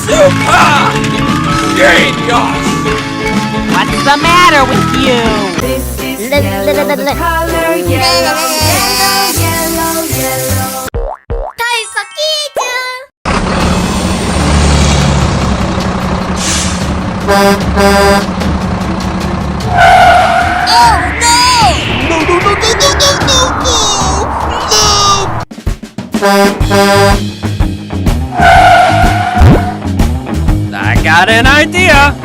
Super genius! What's the matter with you? This is yellow, the color yellow, yellow, yellow, yellow. 털퍼 퀴즈! I got an idea!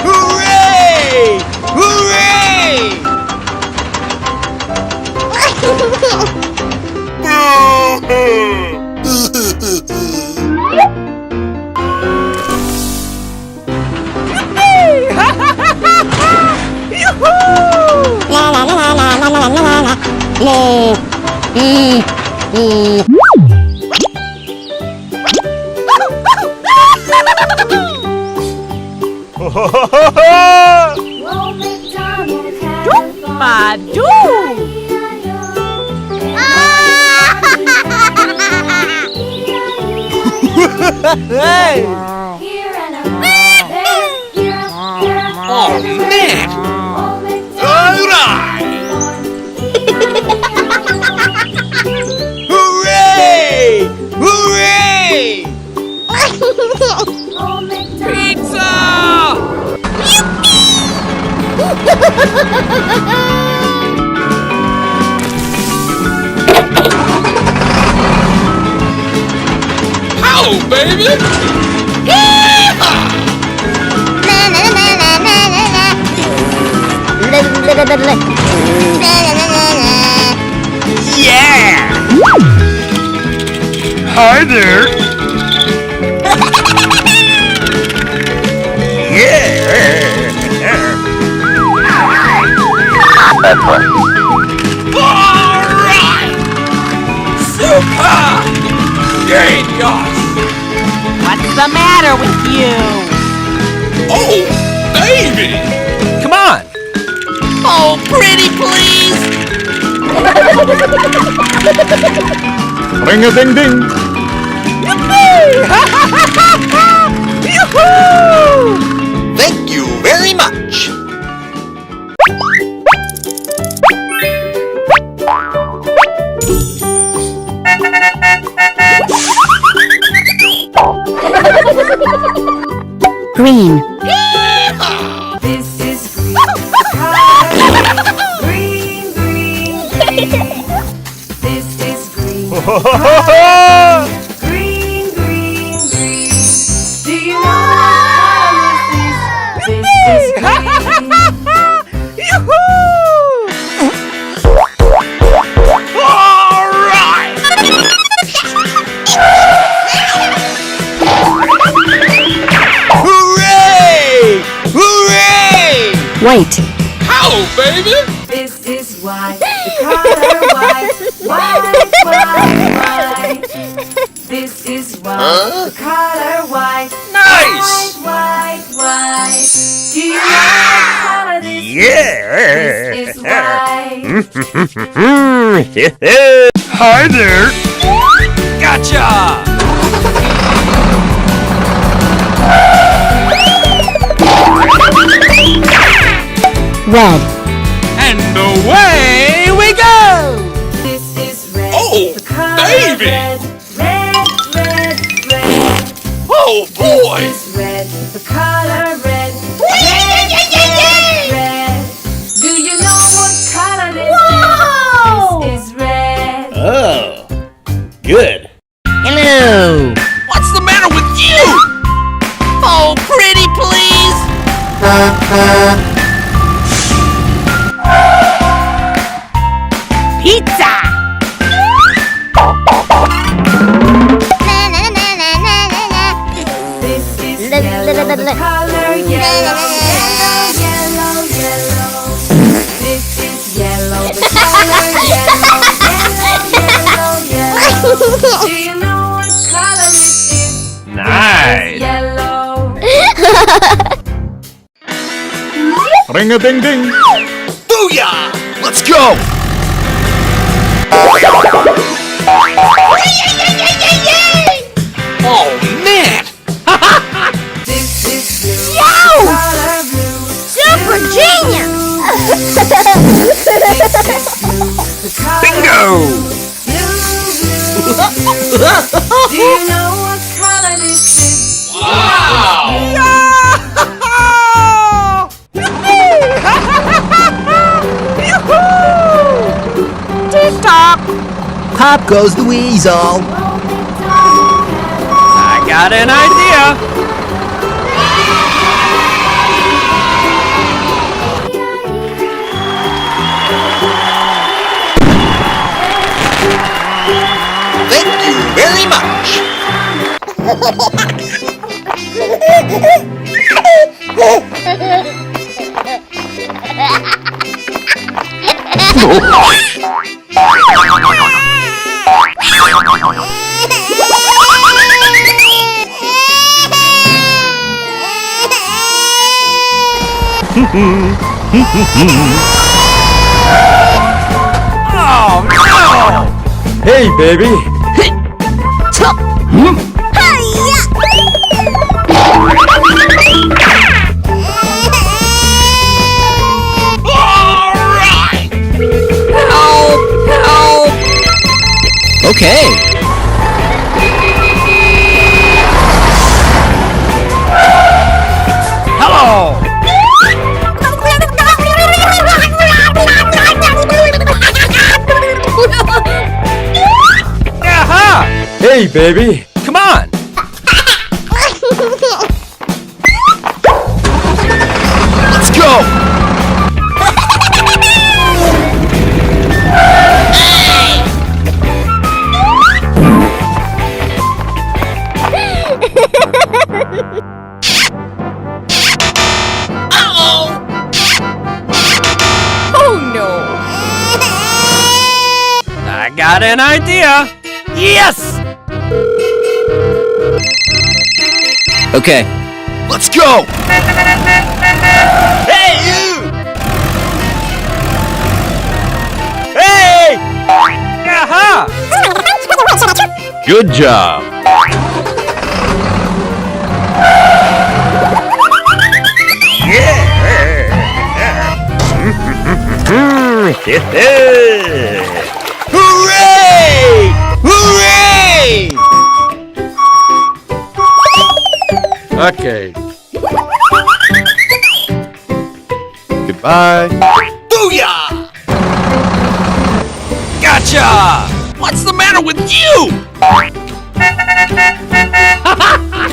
Hooray! Hooray! Old MacDonald had a farm. Madoo! Hey! Here and a there, here and there. Oh, man! Old MacDonald All right! Hooray! Hooray! Old MacDonald Pizza! How, baby? Yeah! Hi there! Yeah! Alright! Super genius! What's the matter with you? Oh, baby! Come on! Oh, pretty please! Ring a ding ding! Thank you very much! Green. This is green, the color green, green, green. This is green, green, green, green. Do you know what color this is? This is green. Hooray! Hooray! White. How, baby? This is white, the color white, white, white, white. This is white, the color white, Nice! white, white, white. Do you know what color this is? Yeah! This is white. Hi there! Gotcha! Red. And away we go! This is red. Oh, the color baby! red. Red, red, red. Oh boy! This is red. The color red. Red, Red. Do you know what color this Whoa! is? This is red. Oh, good. Hello. What's the matter with you? Oh, pretty please! Pizza. This is yellow. The color yellow. Yellow, yellow, yellow. This is yellow. The color yellow. Yellow, yellow, yellow. Do you know what color this is? Nice. Yellow. Ring a ding ding. Booyah! Let's go. Oh man! This is blue. Yo! Color blue. Super genius! The color Bingo! blue, blue. Do you know what color this is? Tick-tock. Pop goes the weasel. I got an idea! Thank you very much. Oh no! Hey, baby. Alright! Help! Help! Okay. Hello! Aha! Hey, baby. Come on! Let's go. Oh no. I got an idea! Yes! Okay. Let's go. Hey, you. Hey! Aha! Good job. Hooray! Hooray! Okay. Goodbye. Booyah! Gotcha! What's the matter with you? Ha ha ha!